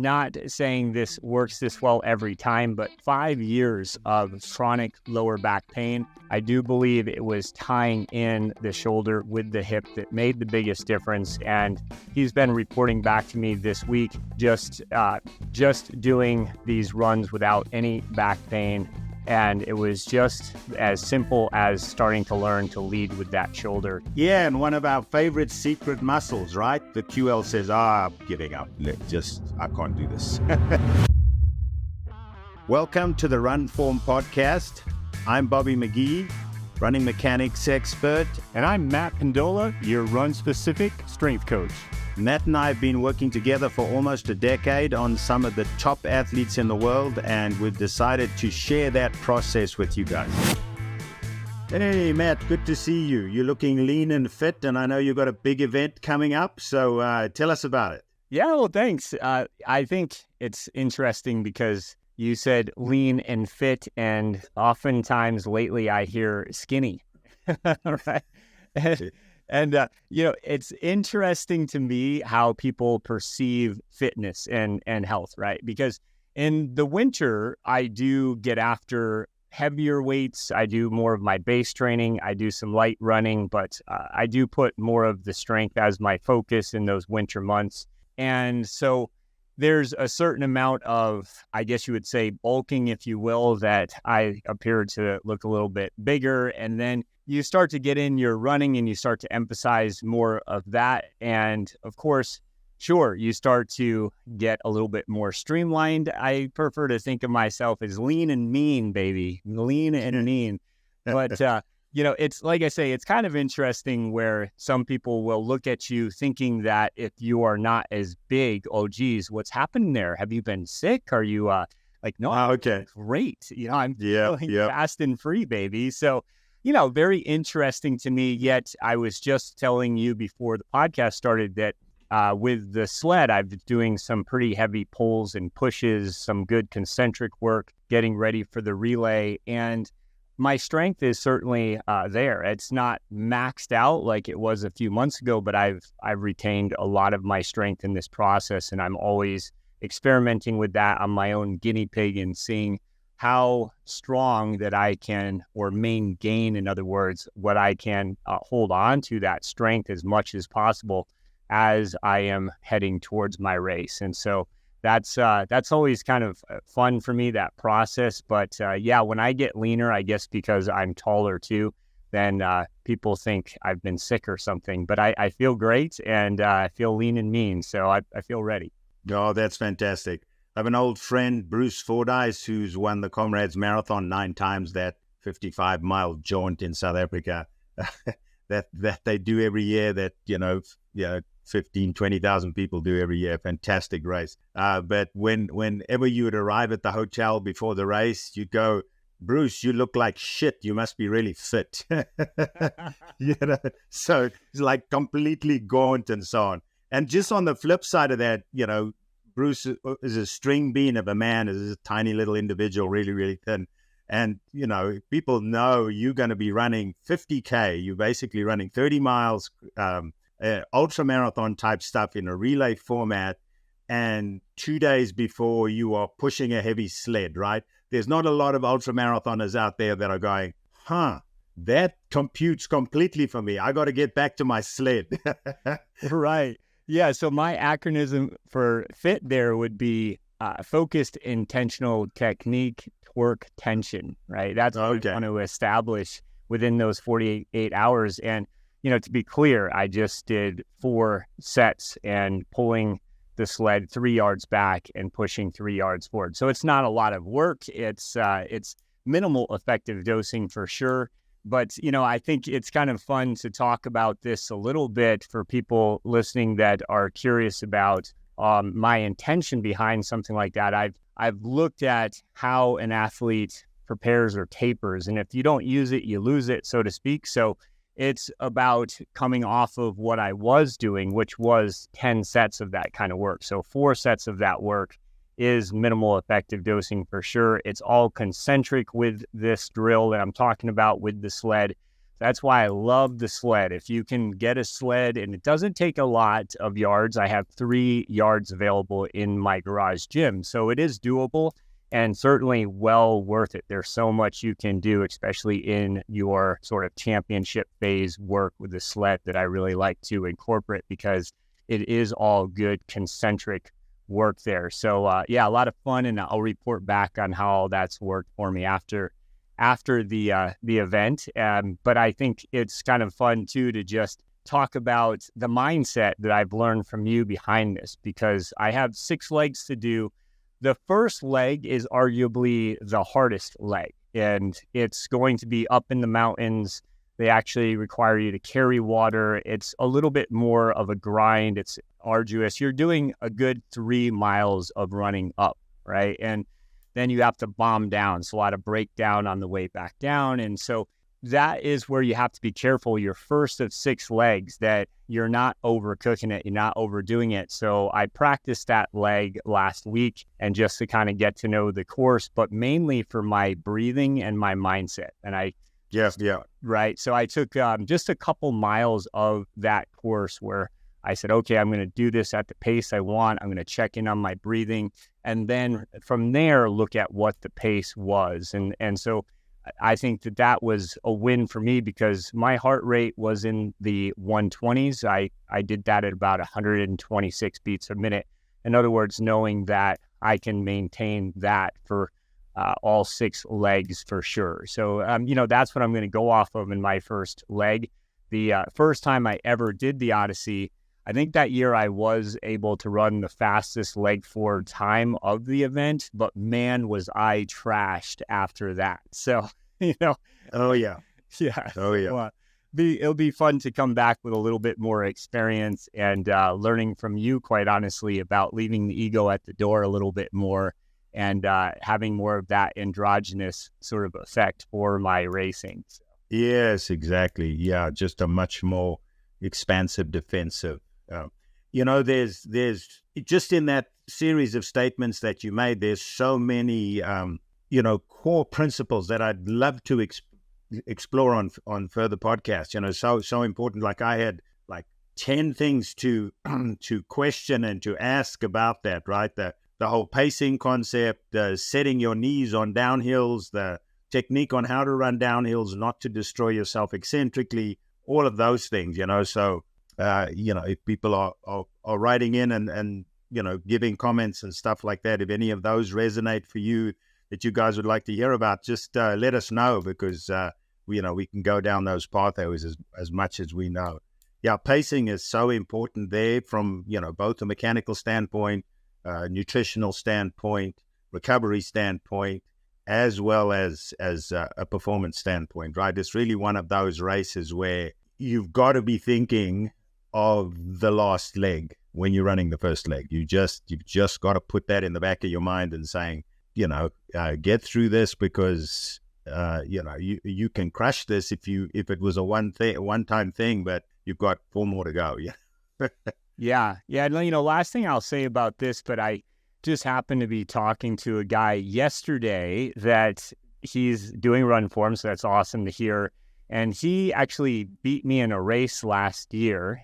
not saying this works this well every time, but 5 years of chronic lower back pain. I do believe it was tying in the shoulder with the hip that made the biggest difference. And he's been reporting back to me this week, just doing these runs without any back pain. And it was just as simple as starting to learn to lead with that shoulder. Yeah, and one of our favorite secret muscles, right? The QL says, I'm giving up. I can't do this. Welcome to the RunFORM podcast. I'm Bobby McGee, running mechanics expert. And I'm Matt Pendola, your run-specific strength coach. Matt and I have been working together for almost a decade on some of the top athletes in the world, and we've decided to share that process with you guys. Hey, Matt, good to see you. You're looking lean and fit, and I know you've got a big event coming up, so tell us about it. Yeah, well, thanks. I think it's interesting because you said lean and fit, and oftentimes lately I hear skinny, right? And it's interesting to me how people perceive fitness and health, right? Because in the winter, I do get after heavier weights. I do more of my base training. I do some light running, but I do put more of the strength as my focus in those winter months. And so there's a certain amount of, I guess you would say, bulking, if you will, that I appear to look a little bit bigger. And then you start to get in your running and you start to emphasize more of that. And of course, sure, you start to get a little bit more streamlined. I prefer to think of myself as lean and mean, baby. Lean and mean. But, it's like I say, it's kind of interesting where some people will look at you thinking that if you are not as big, oh, geez, what's happened there? Have you been sick? Are you no, okay, great. I'm feeling fast and free, baby. So, very interesting to me, yet I was just telling you before the podcast started that with the sled, I've been doing some pretty heavy pulls and pushes, some good concentric work, getting ready for the relay. And my strength is certainly there. It's not maxed out like it was a few months ago, but I've retained a lot of my strength in this process. And I'm always experimenting with that. I'm my own guinea pig and seeing how strong that I can, or gain, in other words, what I can hold on to that strength as much as possible as I am heading towards my race. And so that's always kind of fun for me, that process. But when I get leaner, I guess because I'm taller too, then people think I've been sick or something. But I feel great, and I feel lean and mean. So I feel ready. Oh, that's fantastic. I have an old friend, Bruce Fordyce, who's won the Comrades Marathon 9 times, that 55-mile jaunt in South Africa that they do every year, that, 20,000 people do every year. Fantastic race. But whenever you would arrive at the hotel before the race, you'd go, Bruce, you look like shit. You must be really fit. So it's like completely gaunt and so on. And just on the flip side of that, Bruce is a string bean of a man, is a tiny little individual, really, really thin. And, people know you're going to be running 50K. You're basically running 30 miles, ultra marathon type stuff in a relay format. And 2 days before, you are pushing a heavy sled, right? There's not a lot of ultra marathoners out there that are going, that computes completely for me. I got to get back to my sled. Right. Yeah, so my acronym for FIT there would be focused intentional technique, torque, tension, right? That's what I want to establish within those 48 hours. And, to be clear, I just did 4 sets and pulling the sled 3 yards back and pushing 3 yards forward. So it's not a lot of work. It's minimal effective dosing for sure. But, I think it's kind of fun to talk about this a little bit for people listening that are curious about my intention behind something like that. I've looked at how an athlete prepares or tapers, and if you don't use it, you lose it, so to speak. So it's about coming off of what I was doing, which was 10 sets of that kind of work. So 4 sets of that work is minimal effective dosing for sure. It's all concentric with this drill that I'm talking about with the sled. That's why I love the sled. If you can get a sled, and it doesn't take a lot of yards, I have 3 yards available in my garage gym. So it is doable and certainly well worth it. There's so much you can do, especially in your sort of championship phase work with the sled, that I really like to incorporate, because it is all good concentric work there. So yeah, a lot of fun, and I'll report back on how that's worked for me after the event. But I think it's kind of fun too to just talk about the mindset that I've learned from you behind this, because I have 6 legs to do. The first leg is arguably the hardest leg, and it's going to be up in the mountains. They actually require you to carry water. It's a little bit more of a grind. It's arduous. You're doing a good 3 miles of running up, right? And then you have to bomb down. So a lot of breakdown on the way back down. And so that is where you have to be careful, your first of 6 legs, that you're not overcooking it, you're not overdoing it. So I practiced that leg last week, and just to kind of get to know the course, but mainly for my breathing and my mindset. And Yeah. Right. So I took just a couple miles of that course where I said, okay, I'm going to do this at the pace I want. I'm going to check in on my breathing. And then from there, look at what the pace was. And so I think that was a win for me, because my heart rate was in the 120s. I did that at about 126 beats a minute. In other words, knowing that I can maintain that for all 6 legs for sure. So, that's what I'm going to go off of in my first leg. The first time I ever did the Odyssey, I think that year I was able to run the fastest leg forward time of the event, but man, was I trashed after that. So, Oh, yeah. Yeah. Oh, yeah. So, it'll be fun to come back with a little bit more experience and learning from you, quite honestly, about leaving the ego at the door a little bit more, and having more of that androgynous sort of effect for my racing. So. Yes, exactly. Yeah, just a much more expansive defensive. There's just in that series of statements that you made, there's so many, core principles that I'd love to explore on further podcasts. So important. Like I had like 10 things to question and to ask about that, right? The whole pacing concept, setting your knees on downhills, the technique on how to run downhills, not to destroy yourself eccentrically, all of those things, So, if people are writing in and giving comments and stuff like that, if any of those resonate for you that you guys would like to hear about, just let us know, because, we can go down those pathways as much as we know. Yeah, pacing is so important there from, both a mechanical standpoint, nutritional standpoint, recovery standpoint, as well as a performance standpoint, right? It's really one of those races where you've got to be thinking of the last leg when you're running the first leg. You've just got to put that in the back of your mind and saying, get through this, because you can crush this if it was a one-time thing, but you've got 4 more to go. Yeah. Last thing I'll say about this, but I just happened to be talking to a guy yesterday that he's doing RunFORM, so that's awesome to hear. And he actually beat me in a race last year.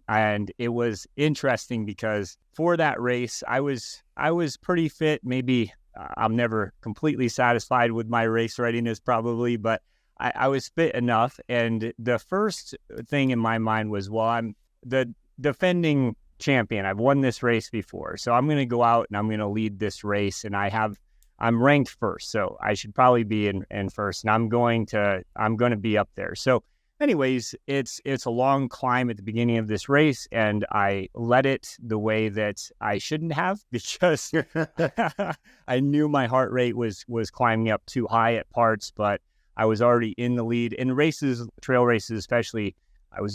And it was interesting because for that race, I was pretty fit. Maybe I'm never completely satisfied with my race readiness probably, but I was fit enough. And the first thing in my mind was, well, I'm the defending champion. I've won this race before. So I'm going to go out and I'm going to lead this race. And I'm ranked first. So I should probably be in first. And I'm going to be up there. So anyways, it's a long climb at the beginning of this race. And I led it the way that I shouldn't have, because I knew my heart rate was climbing up too high at parts, but I was already in the lead. In races, trail races especially,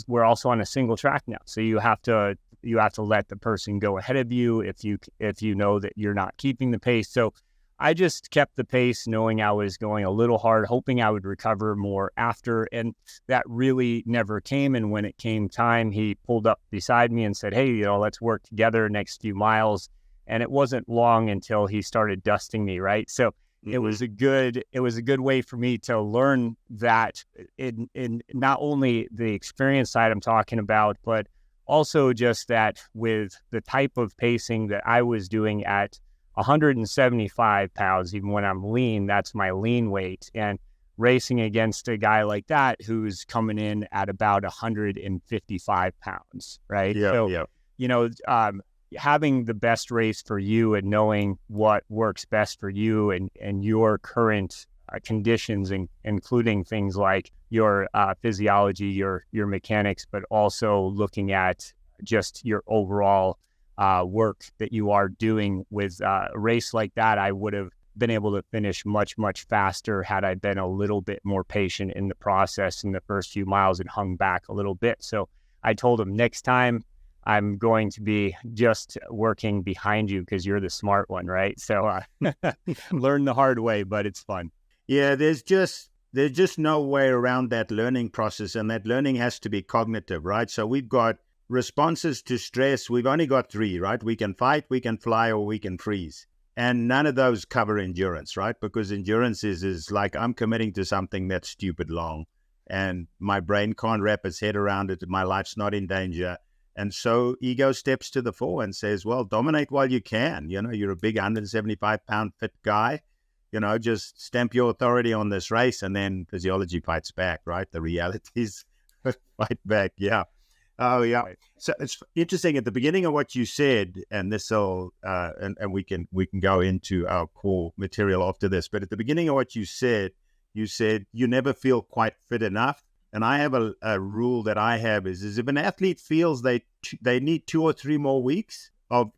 we're also on a single track now. So you have to let the person go ahead of you if you know that you're not keeping the pace. So I just kept the pace, knowing I was going a little hard, hoping I would recover more after, and that really never came. And when it came time, he pulled up beside me and said, hey, let's work together next few miles. And it wasn't long until he started dusting me, right? So it was a good way for me to learn that in not only the experience side I'm talking about, but also just that with the type of pacing that I was doing at 175 pounds, even when I'm lean, that's my lean weight, and racing against a guy like that who's coming in at about 155 pounds, right? So, having the best race for you and knowing what works best for you and your current conditions, including things like your physiology, your mechanics, but also looking at just your overall work that you are doing with a race like that, I would have been able to finish much, much faster had I been a little bit more patient in the process in the first few miles and hung back a little bit. So I told him, next time I'm going to be just working behind you because you're the smart one, right? So learn the hard way, but it's fun. Yeah, there's just no way around that learning process, and that learning has to be cognitive, right? So we've got responses to stress. We've only got 3, right? We can fight, we can fly, or we can freeze. And none of those cover endurance, right? Because endurance is like I'm committing to something that's stupid long, and my brain can't wrap its head around it. My life's not in danger. And so ego steps to the fore and says, well, dominate while you can. You're a big 175-pound fit guy. Just stamp your authority on this race, and then physiology fights back, right? The realities fight back. Yeah. Oh, yeah. Right. So it's interesting at the beginning of what you said, and this will, and we can go into our core material after this. But at the beginning of what you said you never feel quite fit enough. And I have a rule that I have is if an athlete feels they need 2 or 3 more weeks of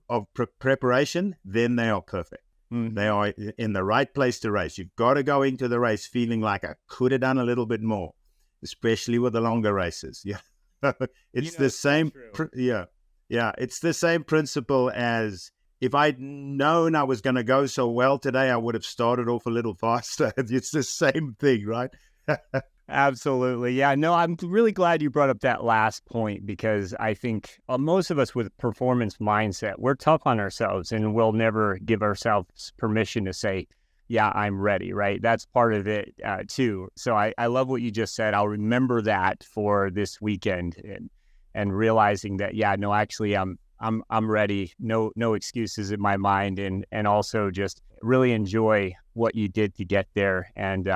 preparation, then they are perfect. Mm-hmm. They are in the right place to race. You've got to go into the race feeling like I could have done a little bit more, especially with the longer races. Yeah. It's the same. It's the same principle as if I'd known I was going to go so well today, I would have started off a little faster. It's the same thing, right? Absolutely. Yeah, no, I'm really glad you brought up that last point, because I think most of us with performance mindset, we're tough on ourselves and we'll never give ourselves permission to say, yeah, I'm ready, right? That's part of it too. So I love what you just said. I'll remember that for this weekend and realizing that, yeah, no, actually I'm ready. No excuses in my mind, and also just really enjoy what you did to get there, and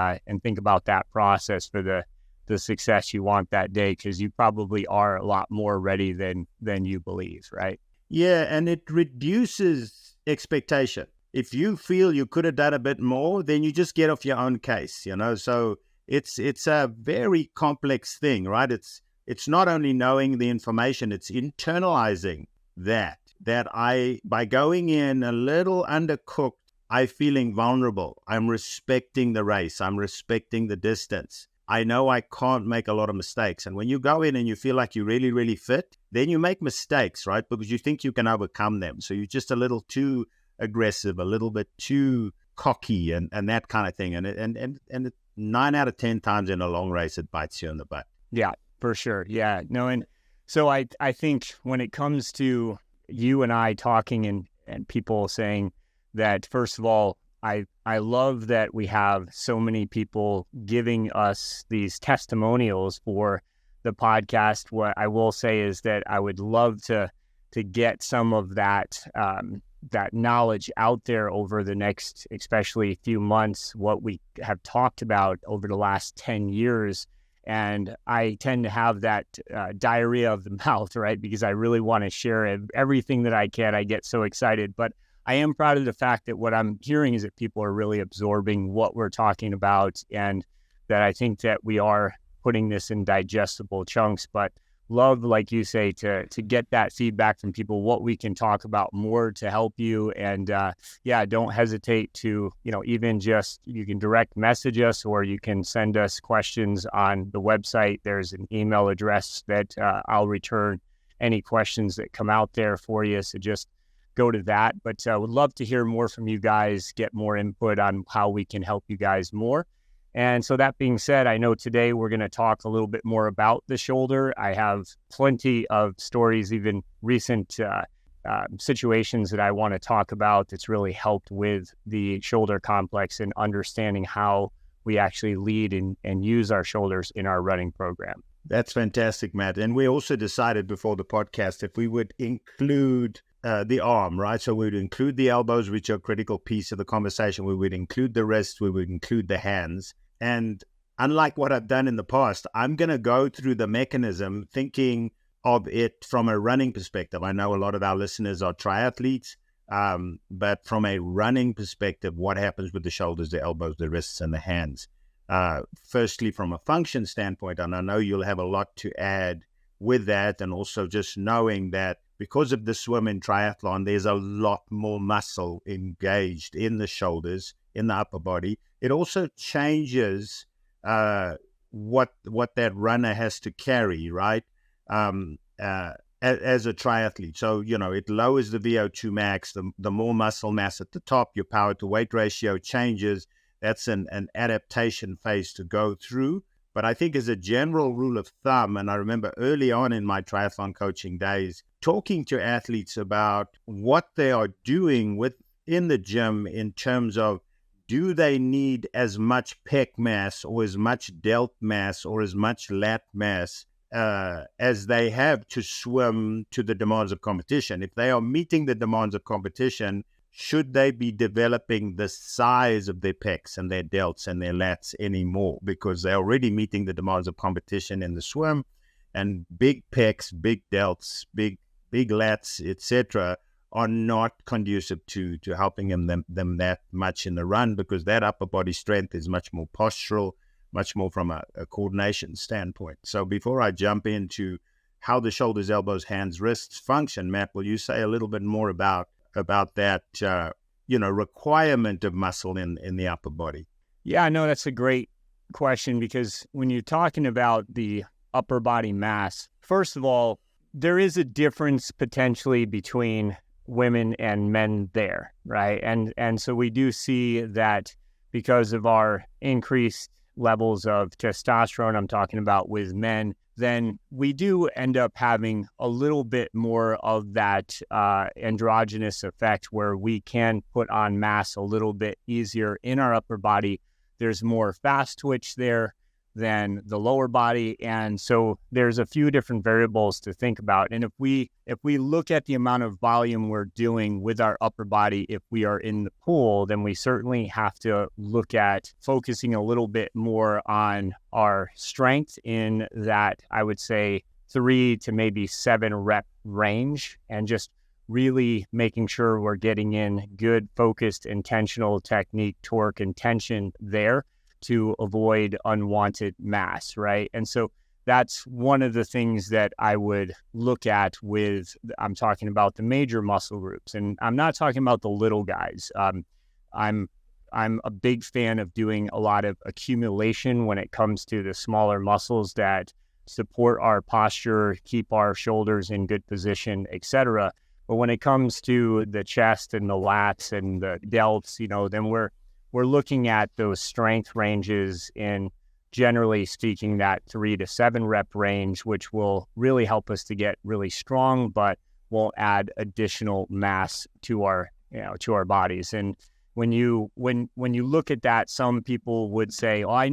think about that process for the success you want that day, because you probably are a lot more ready than you believe, right? Yeah, and it reduces expectation. If you feel you could have done a bit more, then you just get off your own case, So it's a very complex thing, right? It's not only knowing the information, it's internalizing that by going in a little undercooked, I'm feeling vulnerable. I'm respecting the race. I'm respecting the distance. I know I can't make a lot of mistakes. And when you go in and you feel like you're really, really fit, then you make mistakes, right? Because you think you can overcome them. So you're just a little too aggressive, a little bit too cocky, and that kind of thing. And 9 out of 10 times in a long race, it bites you in the butt. Yeah, for sure. Yeah, no, and so I think when it comes to you and I talking and people saying that, first of all, I love that we have so many people giving us these testimonials for the podcast. What I will say is that I would love to get some of that knowledge out there over the next, especially few months, what we have talked about over the last 10 years. And I tend to have that diarrhea of the mouth, right? Because I really want to share everything that I can. I get so excited, but I am proud of the fact that what I'm hearing is that people are really absorbing what we're talking about, and that I think that we are putting this in digestible chunks. But love, like you say, to get that feedback from people, what we can talk about more to help you. And don't hesitate to, even just, you can direct message us, or you can send us questions on the website. There's an email address that I'll return any questions that come out there for you. So just go to that. But would love to hear more from you guys, get more input on how we can help you guys more. And so that being said, I know today we're going to talk a little bit more about the shoulder. I have plenty of stories, even recent situations that I want to talk about that's really helped with the shoulder complex and understanding how we actually lead and use our shoulders in our running program. That's fantastic, Matt. And we also decided before the podcast if we would include the arm, right? So we would include the elbows, which are a critical piece of the conversation. We would include the wrists. We would include the hands. And unlike what I've done in the past, I'm going to go through the mechanism thinking of it from a running perspective. I know a lot of our listeners are triathletes, but from a running perspective, what happens with the shoulders, the elbows, the wrists, and the hands? Firstly, from a function standpoint, and I know you'll have a lot to add with that, and also just knowing that because of the swim and triathlon, there's a lot more muscle engaged in the shoulders, in the upper body. It also changes what that runner has to carry, right? As a triathlete. So, it lowers the VO2 max, the more muscle mass at the top, your power to weight ratio changes. That's an adaptation phase to go through. But I think as a general rule of thumb, and I remember early on in my triathlon coaching days, talking to athletes about what they are doing within the gym in terms of, do they need as much pec mass or as much delt mass or as much lat mass as they have to swim to the demands of competition? If they are meeting the demands of competition, should they be developing the size of their pecs and their delts and their lats anymore? Because they're already meeting the demands of competition in the swim, and big pecs, big delts, big lats, etc., are not conducive to helping them that much in the run, because that upper body strength is much more postural, much more from a coordination standpoint. So before I jump into how the shoulders, elbows, hands, wrists function, Matt, will you say a little bit more about that, requirement of muscle in the upper body? Yeah, no, that's a great question, because when you're talking about the upper body mass, first of all, there is a difference potentially between women and men there, right? And so we do see that because of our increased levels of testosterone, I'm talking about with men, then we do end up having a little bit more of that androgynous effect where we can put on mass a little bit easier in our upper body. There's more fast twitch there than the lower body. And so there's a few different variables to think about. And if we look at the amount of volume we're doing with our upper body, if we are in the pool, then we certainly have to look at focusing a little bit more on our strength in that, I would say, 3 to maybe 7 rep range, and just really making sure we're getting in good, focused, intentional technique, torque, and tension there to avoid unwanted mass, right? And so that's one of the things that I would look at with, I'm talking about the major muscle groups, and I'm not talking about the little guys. I'm a big fan of doing a lot of accumulation when it comes to the smaller muscles that support our posture, keep our shoulders in good position, etc. But when it comes to the chest and the lats and the delts, then we're looking at those strength ranges in, generally speaking, that 3 to 7 rep range, which will really help us to get really strong, but won't add additional mass to our bodies. And when you look at that, some people would say, "Oh, I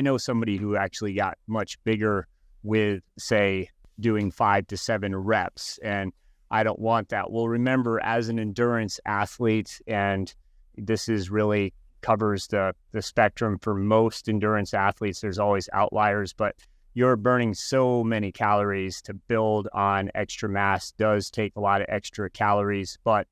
know somebody who actually got much bigger with, say, doing 5 to 7 reps, and I don't want that." Well, remember, as an endurance athlete, and this is really covers the spectrum for most endurance athletes, there's always outliers, but you're burning so many calories. To build on extra mass does take a lot of extra calories, but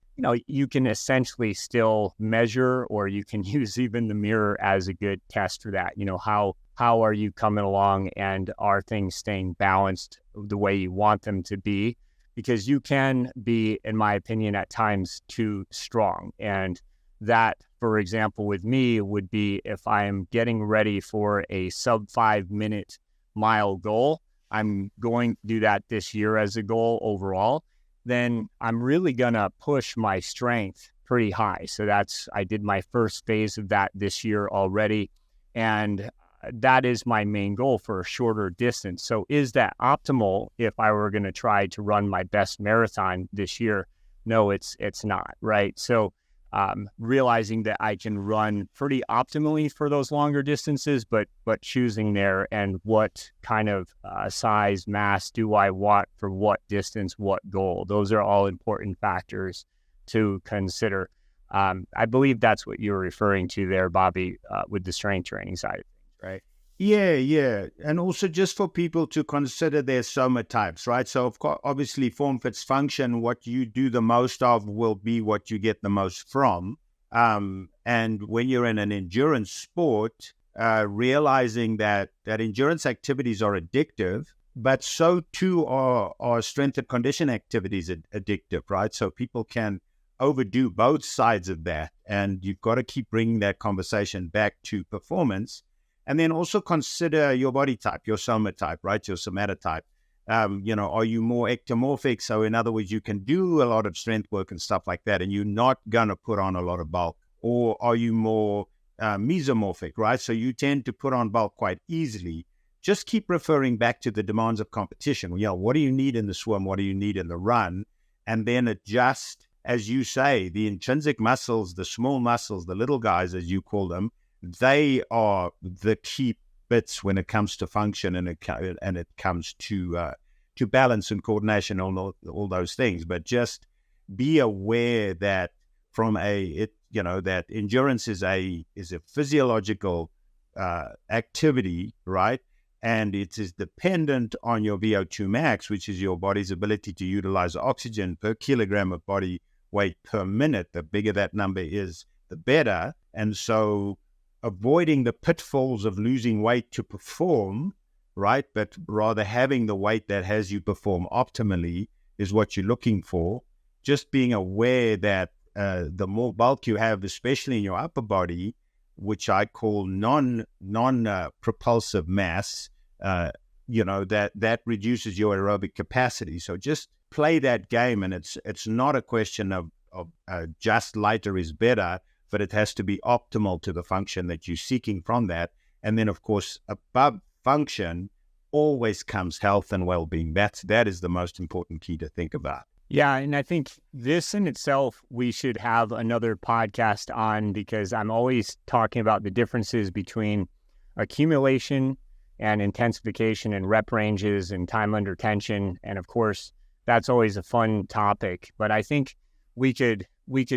you can essentially still measure, or you can use even the mirror as a good test for that. How are you coming along, and are things staying balanced the way you want them to be? Because you can be, in my opinion, at times too strong. And that, for example, with me would be if I'm getting ready for a sub 5 minute mile goal, I'm going to do that this year as a goal overall, then I'm really going to push my strength pretty high. So I did my first phase of that this year already. And that is my main goal for a shorter distance. So is that optimal if I were going to try to run my best marathon this year? No, it's not, right? So realizing that I can run pretty optimally for those longer distances, but choosing there and what kind of size, mass do I want for what distance, what goal. Those are all important factors to consider. I believe that's what you're referring to there, Bobby, with the strength training side of things, right? Yeah. And also just for people to consider their soma types, right? So, of course, obviously, form fits function. What you do the most of will be what you get the most from. And when you're in an endurance sport, realizing that endurance activities are addictive, but so too are strength and condition activities addictive, right? So people can overdo both sides of that. And you've got to keep bringing that conversation back to performance. And then also consider your body type, your soma type, right? Your somatotype. Are you more ectomorphic? So in other words, you can do a lot of strength work and stuff like that, and you're not going to put on a lot of bulk. Or are you more mesomorphic, right? So you tend to put on bulk quite easily. Just keep referring back to the demands of competition. What do you need in the swim? What do you need in the run? And then adjust, as you say, the intrinsic muscles, the small muscles, the little guys, as you call them. They are the key bits when it comes to function and it comes to balance and coordination, all those things. But just be aware that that endurance is a physiological activity, right? And it is dependent on your VO2 max, which is your body's ability to utilize oxygen per kilogram of body weight per minute. The bigger that number is, the better. And so avoiding the pitfalls of losing weight to perform, right? But rather having the weight that has you perform optimally is what you're looking for. Just being aware that the more bulk you have, especially in your upper body, which I call non-propulsive mass, that reduces your aerobic capacity. So just play that game, and it's not a question of just lighter is better, but it has to be optimal to the function that you're seeking from that. And then, of course, above function always comes health and well-being. That is the most important key to think about. Yeah, and I think this in itself, we should have another podcast on, because I'm always talking about the differences between accumulation and intensification and rep ranges and time under tension. And of course, that's always a fun topic. But I think we could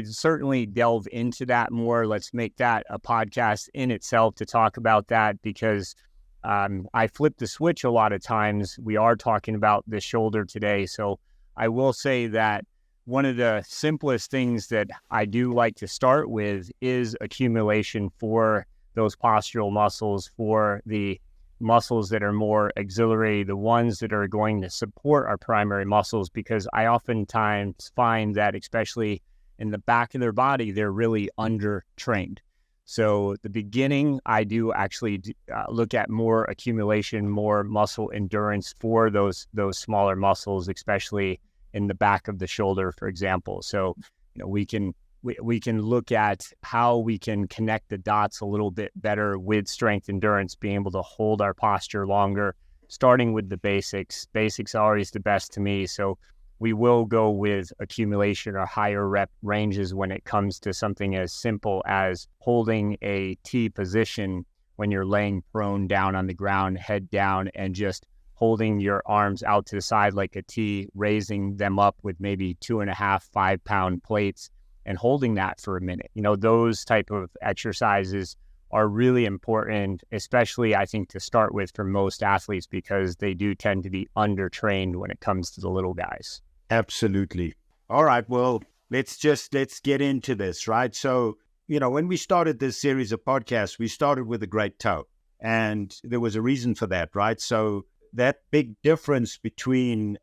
certainly delve into that more. Let's make that a podcast in itself to talk about that, because I flip the switch a lot of times. We are talking about the shoulder today. So I will say that one of the simplest things that I do like to start with is accumulation for those postural muscles, for the muscles that are more auxiliary, the ones that are going to support our primary muscles, because I oftentimes find that, especially in the back of their body, they're really undertrained. So the beginning, I do actually look at more accumulation, more muscle endurance for those smaller muscles, especially in the back of the shoulder, for example. So we can look at how we can connect the dots a little bit better with strength endurance, being able to hold our posture longer, starting with the basics. Basics are always the best to me. So we will go with accumulation or higher rep ranges when it comes to something as simple as holding a T position when you're laying prone down on the ground, head down, and just holding your arms out to the side like a T, raising them up with maybe 2.5, 5 pound plates and holding that for a minute. Those type of exercises are really important, especially I think to start with for most athletes, because they do tend to be undertrained when it comes to the little guys. Absolutely. All right. Well, let's get into this, right? So, when we started this series of podcasts, we started with a great toe, and there was a reason for that, right? So that big difference between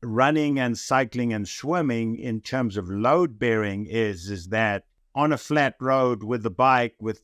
running and cycling and swimming in terms of load bearing is that on a flat road with the bike, with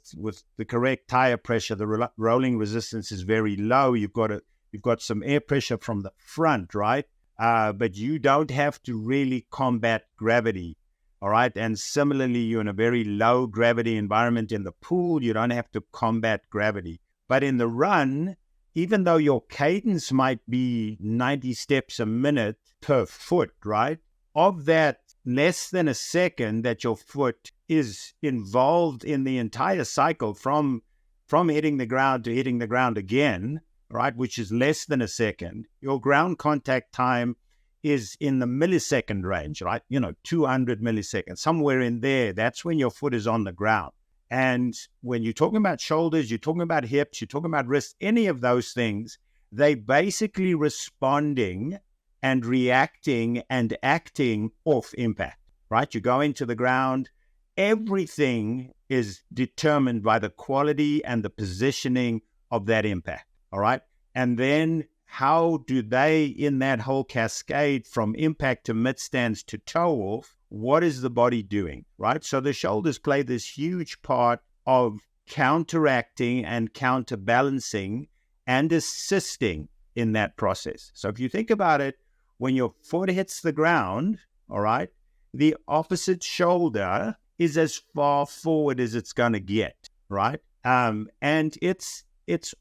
the correct tire pressure, the rolling resistance is very low. You've got some air pressure from the front, right? But you don't have to really combat gravity, all right? And similarly, you're in a very low gravity environment in the pool. You don't have to combat gravity. But in the run, even though your cadence might be 90 steps a minute per foot, right? Of that less than a second that your foot is involved in the entire cycle from hitting the ground to hitting the ground again, right, which is less than a second. Your ground contact time is in the millisecond range, right? 200 milliseconds, somewhere in there. That's when your foot is on the ground. And when you're talking about shoulders, you're talking about hips, you're talking about wrists, any of those things, they basically responding and reacting and acting off impact, right? You go into the ground, everything is determined by the quality and the positioning of that impact, all right? And then how do they, in that whole cascade from impact to mid-stands to toe-off, what is the body doing, right? So the shoulders play this huge part of counteracting and counterbalancing and assisting in that process. So if you think about it, when your foot hits the ground, all right, the opposite shoulder is as far forward as it's going to get, right? And it's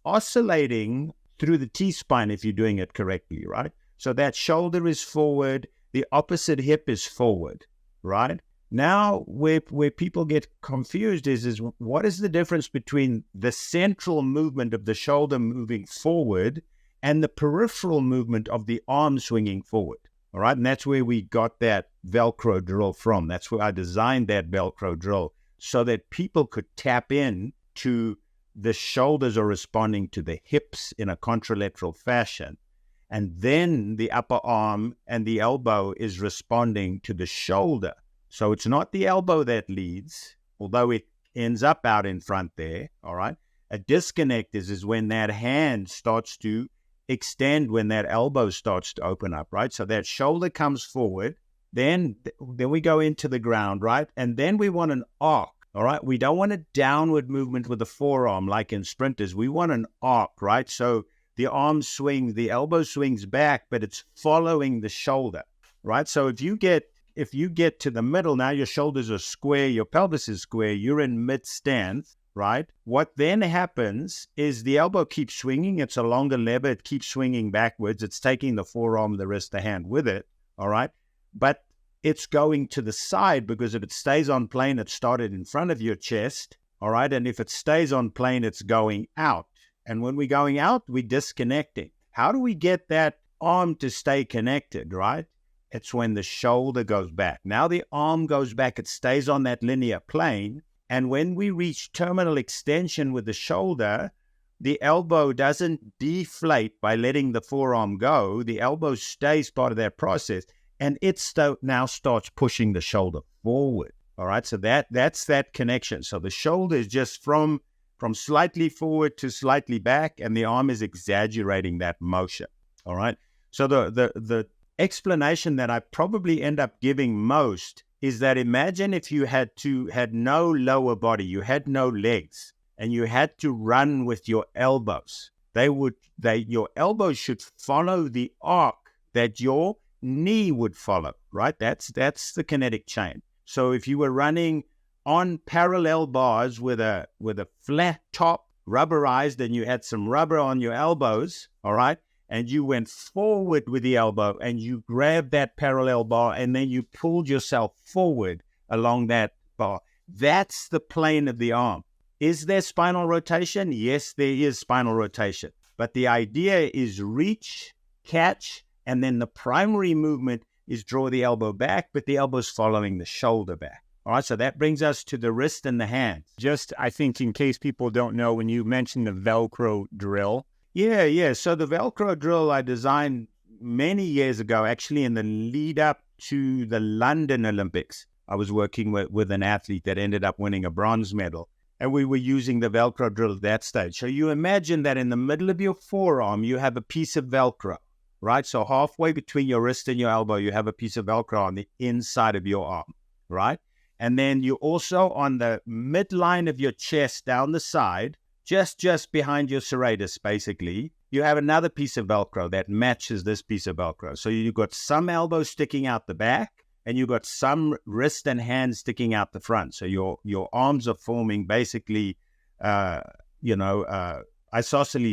oscillating through the T-spine if you're doing it correctly, right? So that shoulder is forward, the opposite hip is forward, right? Now, where people get confused is what is the difference between the central movement of the shoulder moving forward and the peripheral movement of the arm swinging forward, all right? And that's where we got that Velcro drill from. That's where I designed that Velcro drill so that people could tap in to the shoulders are responding to the hips in a contralateral fashion. And then the upper arm and the elbow is responding to the shoulder. So it's not the elbow that leads, although it ends up out in front there, all right? A disconnect is when that hand starts to extend, when that elbow starts to open up, right? So that shoulder comes forward, then we go into the ground, right? And then we want an arc, all right? We don't want a downward movement with the forearm like in sprinters. We want an arc, right? So the arm swings, the elbow swings back, but it's following the shoulder, right? So if you get to the middle, now your shoulders are square, your pelvis is square, you're in mid-stance, right? What then happens is the elbow keeps swinging. It's a longer lever. It keeps swinging backwards. It's taking the forearm, the wrist, the hand with it, all right? But it's going to the side because if it stays on plane, it started in front of your chest, all right? And if it stays on plane, it's going out. And when we're going out, we're disconnecting. How do we get that arm to stay connected, right? It's when the shoulder goes back. Now the arm goes back. It stays on that linear plane. And when we reach terminal extension with the shoulder, the elbow doesn't deflate by letting the forearm go. The elbow stays part of that process. And it now starts pushing the shoulder forward. All right. So that's that connection. So the shoulder is just from slightly forward to slightly back, and the arm is exaggerating that motion. All right. So the explanation that I probably end up giving most is that imagine if you had no lower body, you had no legs, and you had to run with your elbows. Your elbows should follow the arc that your knee would follow, right? That's the kinetic chain. So if you were running on parallel bars with a flat top, rubberized, and you had some rubber on your elbows, all right, and you went forward with the elbow and you grabbed that parallel bar and then you pulled yourself forward along that bar. That's the plane of the arm. Is there spinal rotation? Yes, there is spinal rotation. But the idea is reach, catch, and then the primary movement is draw the elbow back, but the elbow's following the shoulder back. All right, so that brings us to the wrist and the hand. Just, I think, in case people don't know, when you mentioned the Velcro drill. Yeah. So the Velcro drill I designed many years ago, actually in the lead up to the London Olympics. I was working with an athlete that ended up winning a bronze medal, and we were using the Velcro drill at that stage. So you imagine that in the middle of your forearm, you have a piece of Velcro, right? So halfway between your wrist and your elbow, you have a piece of Velcro on the inside of your arm, right? And then you also on the midline of your chest down the side, just behind your serratus, basically, you have another piece of Velcro that matches this piece of Velcro. So you've got some elbows sticking out the back, and you've got some wrist and hand sticking out the front. So your arms are forming basically, isosceles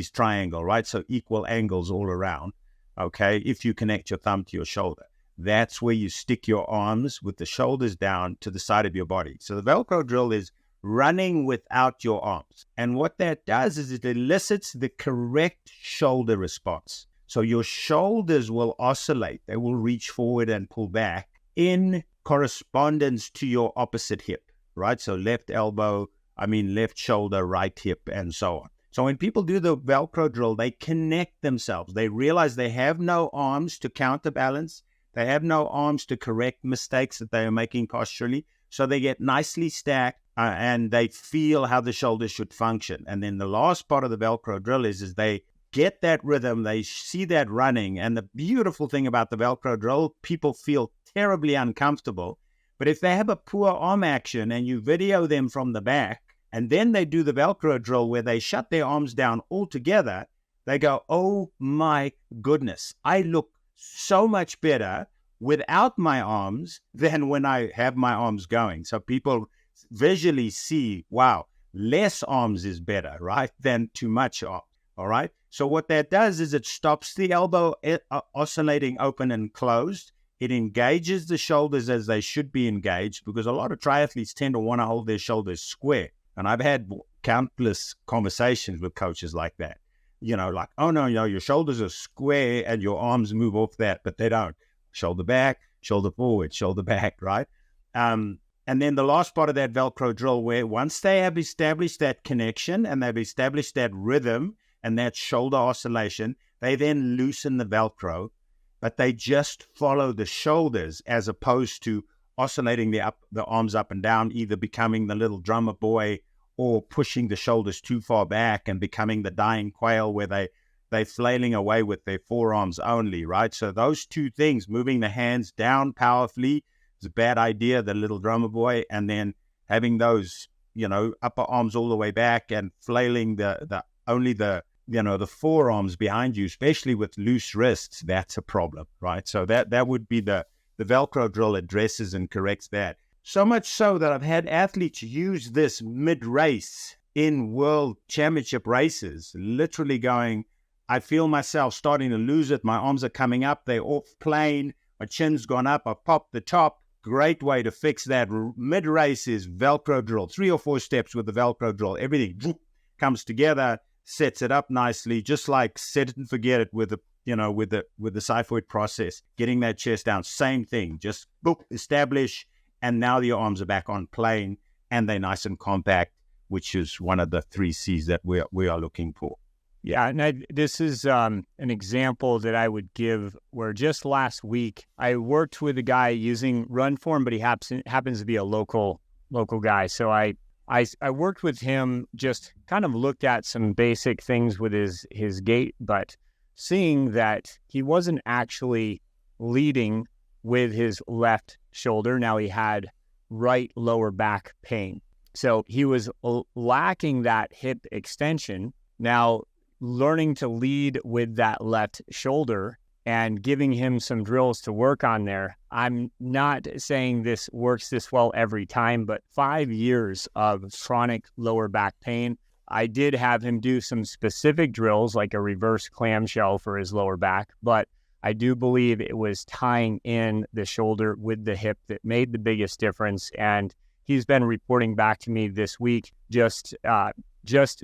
triangle, right? So equal angles all around, okay, if you connect your thumb to your shoulder. that's where you stick your arms with the shoulders down to the side of your body. So the Velcro drill is running without your arms. And what that does is it elicits the correct shoulder response. So your shoulders will oscillate. They will reach forward and pull back in correspondence to your opposite hip, right? So left shoulder, right hip, and so on. So when people do the Velcro drill, they connect themselves. They realize they have no arms to counterbalance. They have no arms to correct mistakes that they are making posturally. So they get nicely stacked and they feel how the shoulders should function. And then the last part of the Velcro drill is they get that rhythm. They see that running. And the beautiful thing about the Velcro drill, people feel terribly uncomfortable. But if they have a poor arm action and you video them from the back, and then they do the Velcro drill where they shut their arms down altogether, they go, oh my goodness, I look so much better without my arms than when I have my arms going. So people visually see, wow, less arms is better, right, than too much arms, all right? So what that does is it stops the elbow oscillating open and closed. It engages the shoulders as they should be engaged, because a lot of triathletes tend to want to hold their shoulders square. And I've had countless conversations with coaches like that, like, oh, no, your shoulders are square and your arms move off that, but they don't. Shoulder back, shoulder forward, shoulder back, right? And then the last part of that Velcro drill, where once they have established that connection and they've established that rhythm and that shoulder oscillation, they then loosen the Velcro, but they just follow the shoulders as opposed to oscillating the arms up and down, either becoming the little drummer boy or pushing the shoulders too far back and becoming the dying quail where they're flailing away with their forearms only, right? So those two things, moving the hands down powerfully is a bad idea, the little drummer boy, and then having those, upper arms all the way back and flailing the forearms behind you, especially with loose wrists, that's a problem, right? So that would be the Velcro drill addresses and corrects that. So much so that I've had athletes use this mid-race in world championship races, literally going, I feel myself starting to lose it. My arms are coming up. They're off plane. My chin's gone up. I've popped the top. Great way to fix that. Mid-race is Velcro drill. 3 or 4 steps with the Velcro drill. Everything comes together, sets it up nicely, just like set it and forget it with the xiphoid process, getting that chest down, same thing, just establish, and now your arms are back on plane and they're nice and compact, which is one of the 3 C's that we are looking for. Yeah, and this is an example that I would give where just last week I worked with a guy using RunFORM, but he happens to be a local guy. So I worked with him, just kind of looked at some basic things with his gait, but seeing that he wasn't actually leading with his left shoulder. Now he had right lower back pain. So he was lacking that hip extension. Now learning to lead with that left shoulder and giving him some drills to work on there. I'm not saying this works this well every time, but 5 years of chronic lower back pain. I did have him do some specific drills like a reverse clamshell for his lower back, but I do believe it was tying in the shoulder with the hip that made the biggest difference. And he's been reporting back to me this week, just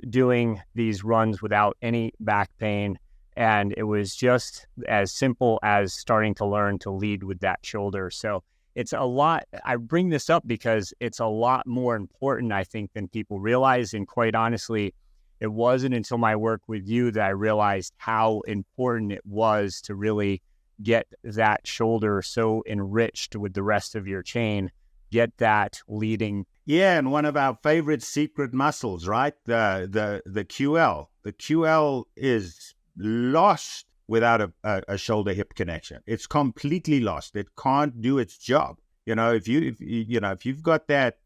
doing these runs without any back pain. And it was just as simple as starting to learn to lead with that shoulder. So it's a lot. I bring this up because it's a lot more important, I think, than people realize. And quite honestly, it wasn't until my work with you that I realized how important it was to really get that shoulder so enriched with the rest of your chain, get that leading. Yeah, and one of our favorite secret muscles, right? The QL. The QL is lost without a shoulder hip connection. It's completely lost. It can't do its job. If you've got that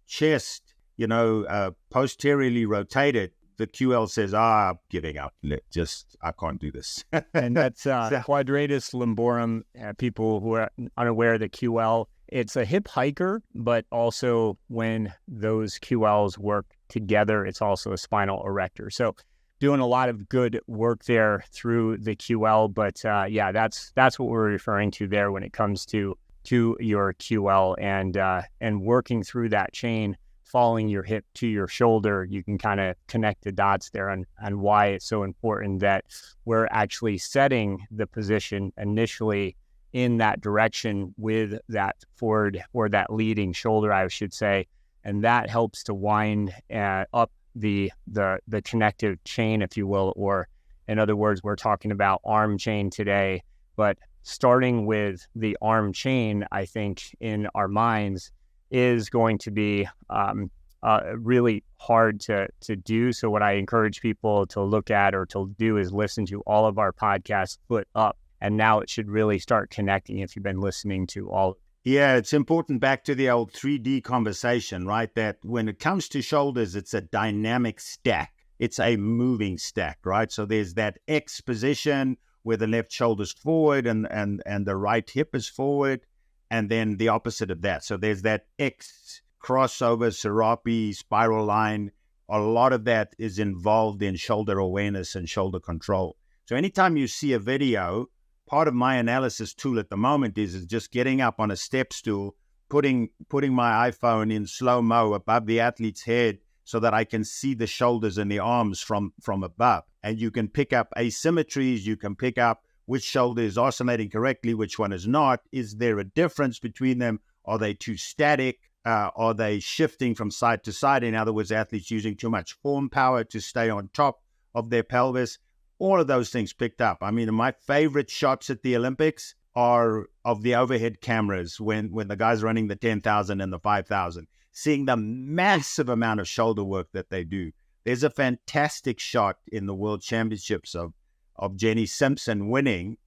chest, posteriorly rotated, the QL says, I'm giving up. I can't do this. And that's quadratus lumborum. People who are unaware of the QL, it's a hip hiker, but also when those QLs work together, it's also a spinal erector. So doing a lot of good work there through the QL. But yeah, that's what we're referring to there when it comes to your QL and working through that chain, following your hip to your shoulder. You can kind of connect the dots there on why it's so important that we're actually setting the position initially in that direction with that forward or that leading shoulder, I should say. And that helps to wind up the connective chain, if you will, or in other words, we're talking about arm chain today, but starting with the arm chain, I think in our minds is going to be really hard to do. So what I encourage people to look at or to do is listen to all of our podcasts foot up. And now it should really start connecting if you've been listening to all. Yeah, it's important back to the old 3D conversation, right? That when it comes to shoulders, it's a dynamic stack. It's a moving stack, right? So there's that X position where the left shoulder's forward and the right hip is forward, and then the opposite of that. So there's that X crossover, serape, spiral line. A lot of that is involved in shoulder awareness and shoulder control. So anytime you see a video, part of my analysis tool at the moment is just getting up on a step stool, putting my iPhone in slow-mo above the athlete's head so that I can see the shoulders and the arms from above. And you can pick up asymmetries, you can pick up which shoulder is oscillating correctly, which one is not. Is there a difference between them? Are they too static? Are they shifting from side to side? In other words, athletes using too much form power to stay on top of their pelvis. All of those things picked up. I mean, my favorite shots at the Olympics are of the overhead cameras when the guys running the 10,000 and the 5,000, seeing the massive amount of shoulder work that they do. There's a fantastic shot in the World Championships of Jenny Simpson winning,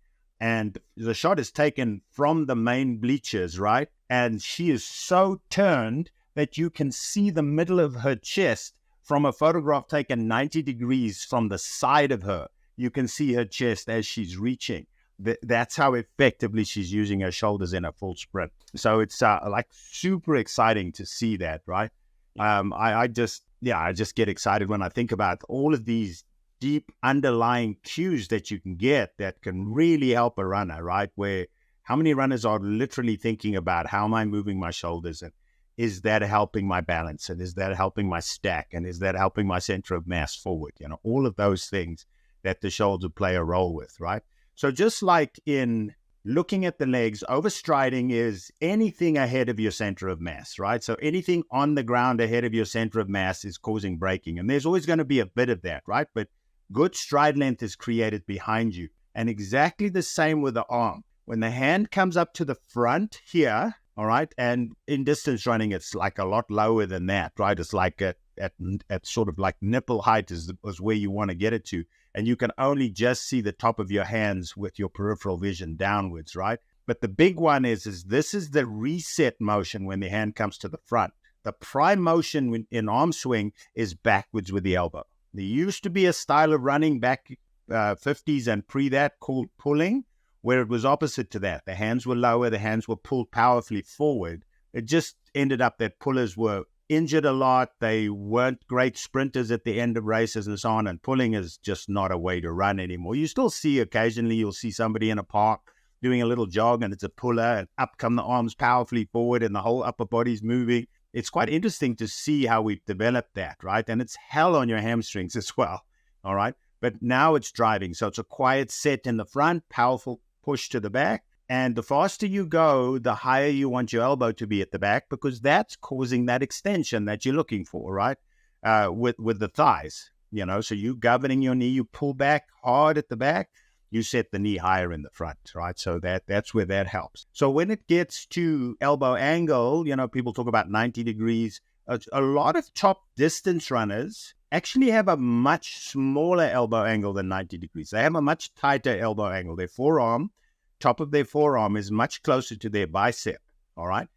and the shot is taken from the main bleachers, right? And she is so turned that you can see the middle of her chest from a photograph taken 90 degrees from the side of her. You can see her chest as she's reaching. That's how effectively she's using her shoulders in a full sprint. So it's like super exciting to see that, right? I just get excited when I think about all of these deep underlying cues that you can get that can really help a runner, right? Where how many runners are literally thinking about how am I moving my shoulders, and is that helping my balance, and is that helping my stack, and is that helping my center of mass forward? You know, all of those things that the shoulder play a role with, right? So just like in looking at the legs, overstriding is anything ahead of your center of mass, right? So anything on the ground ahead of your center of mass is causing braking. And there's always going to be a bit of that, right? But good stride length is created behind you. And exactly the same with the arm. When the hand comes up to the front here, all right, and in distance running, it's like a lot lower than that, right? It's like at sort of like nipple height is where you want to get it to. And you can only just see the top of your hands with your peripheral vision downwards, right? But the big one is this is the reset motion when the hand comes to the front. The prime motion in arm swing is backwards with the elbow. There used to be a style of running back 50s and pre that called pulling, where it was opposite to that. The hands were lower, the hands were pulled powerfully forward. It just ended up that pullers were injured a lot. They weren't great sprinters at the end of races and so on. And pulling is just not a way to run anymore. You still see occasionally, you'll see somebody in a park doing a little jog and it's a puller and up come the arms powerfully forward and the whole upper body's moving. It's quite interesting to see how we've developed that, right? And it's hell on your hamstrings as well, all right? But now it's driving. So it's a quiet set in the front, powerful push to the back. And the faster you go, the higher you want your elbow to be at the back, because that's causing that extension that you're looking for, right? With the thighs, you know, so you governing your knee, you pull back hard at the back, you set the knee higher in the front, right? So that's where that helps. So when it gets to elbow angle, you know, people talk about 90 degrees. A lot of top distance runners actually have a much smaller elbow angle than 90 degrees. They have a much tighter elbow angle. Their forearm, top of their forearm is much closer to their bicep, all right?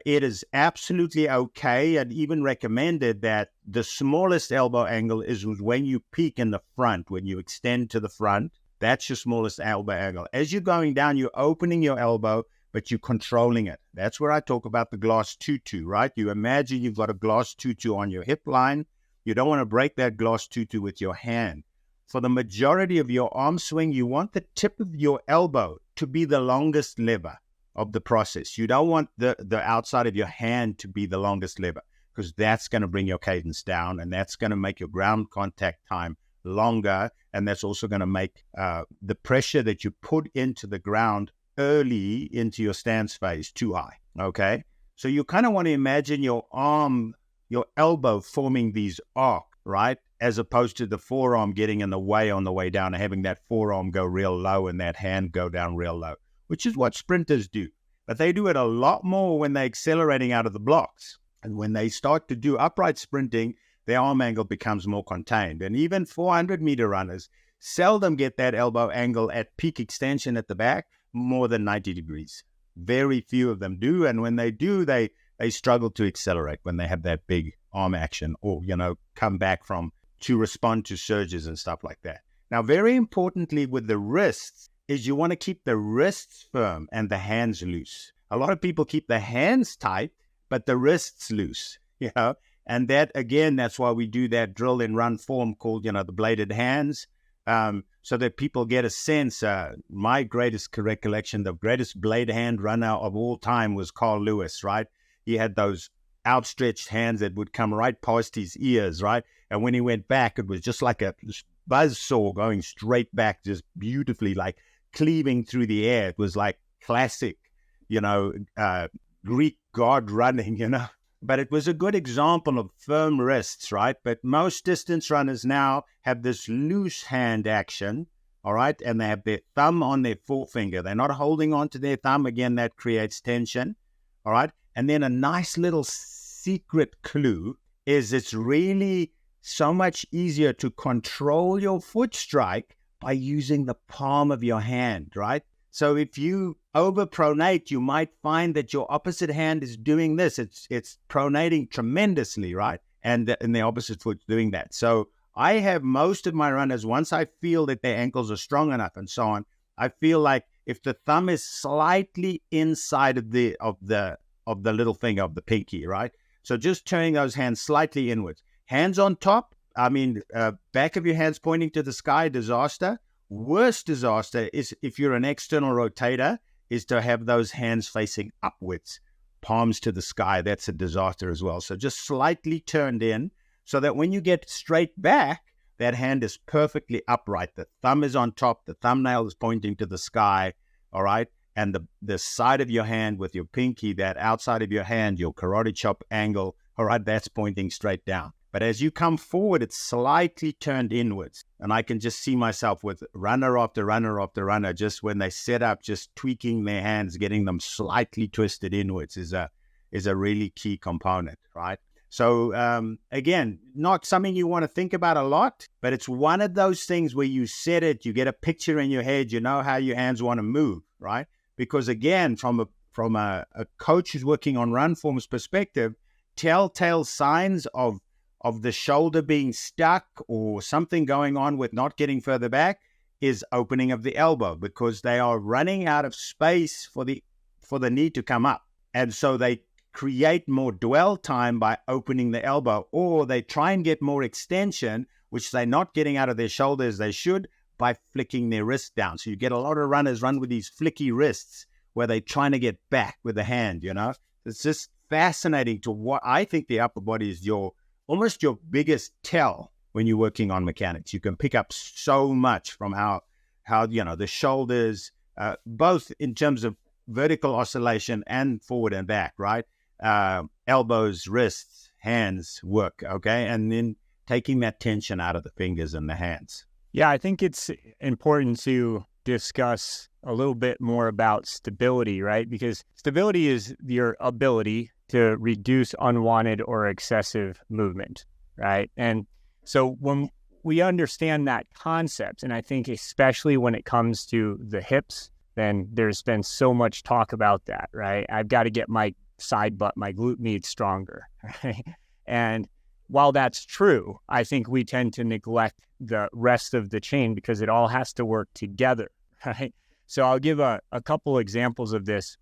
It is absolutely okay and even recommended that the smallest elbow angle is when you peak in the front, when you extend to the front. That's your smallest elbow angle. As you're going down, you're opening your elbow, but you're controlling it. That's where I talk about the glass tutu, right? You imagine you've got a glass tutu on your hip line. You don't want to break that glass tutu with your hand. for the majority of your arm swing, you want the tip of your elbow to be the longest lever of the process. You don't want the outside of your hand to be the longest lever, because that's going to bring your cadence down, and that's going to make your ground contact time longer, and that's also going to make the pressure that you put into the ground early into your stance phase too high, okay? So you kind of want to imagine your arm, your elbow forming these arcs, right? As opposed to the forearm getting in the way on the way down and having that forearm go real low and that hand go down real low, which is what sprinters do. But they do it a lot more when they're accelerating out of the blocks. And when they start to do upright sprinting, their arm angle becomes more contained. And even 400-meter runners seldom get that elbow angle at peak extension at the back more than 90 degrees. Very few of them do. And when they do, they struggle to accelerate when they have that big arm action or, come back to respond to surges and stuff like that. Now, very importantly with the wrists is you want to keep the wrists firm and the hands loose. A lot of people keep the hands tight, but the wrists loose, and that, again, that's why we do that drill in RunFORM called, the bladed hands, so that people get a sense. My greatest recollection, the greatest blade hand runner of all time was Carl Lewis, right? He had those outstretched hands that would come right past his ears, right? And when he went back, it was just like a buzzsaw going straight back, just beautifully, like cleaving through the air. It was like classic, Greek god running, But it was a good example of firm wrists, right? But most distance runners now have this loose hand action, all right? And they have their thumb on their forefinger. They're not holding on to their thumb. Again, that creates tension, all right? And then a nice little secret clue is it's really so much easier to control your foot strike by using the palm of your hand, right? So if you overpronate, you might find that your opposite hand is doing this. It's pronating tremendously, right? And the opposite foot's doing that. So I have most of my runners, once I feel that their ankles are strong enough and so on, I feel like if the thumb is slightly inside of the little finger of the pinky, right? So just turning those hands slightly inwards. Hands on top, back of your hands pointing to the sky, disaster. Worst disaster is if you're an external rotator, is to have those hands facing upwards, palms to the sky. That's a disaster as well. So just slightly turned in so that when you get straight back, that hand is perfectly upright. The thumb is on top. The thumbnail is pointing to the sky, all right? And the side of your hand with your pinky, that outside of your hand, your karate chop angle, all right, that's pointing straight down. But as you come forward, it's slightly turned inwards. And I can just see myself with runner after runner after runner, just when they set up, just tweaking their hands, getting them slightly twisted inwards is a really key component, right? So again, not something you want to think about a lot, but it's one of those things where you set it, you get a picture in your head, you know how your hands want to move, right? Because again, from a coach who's working on RunFORM's perspective, telltale signs of the shoulder being stuck or something going on with not getting further back is opening of the elbow, because they are running out of space for the knee to come up. And so they create more dwell time by opening the elbow, or they try and get more extension, which they're not getting out of their shoulder as they should, by flicking their wrist down. So you get a lot of runners run with these flicky wrists where they're trying to get back with the hand, It's just fascinating to what I think the upper body is almost your biggest tell when you're working on mechanics. You can pick up so much from how the shoulders, both in terms of vertical oscillation and forward and back, right? Elbows, wrists, hands work, okay? And then taking that tension out of the fingers and the hands. Yeah, I think it's important to discuss a little bit more about stability, right? Because stability is your ability to reduce unwanted or excessive movement, right? And so when we understand that concept, and I think especially when it comes to the hips, then there's been so much talk about that, right? I've got to get my side butt, my glute med stronger, right? And while that's true, I think we tend to neglect the rest of the chain because it all has to work together, right? So I'll give a couple examples of this.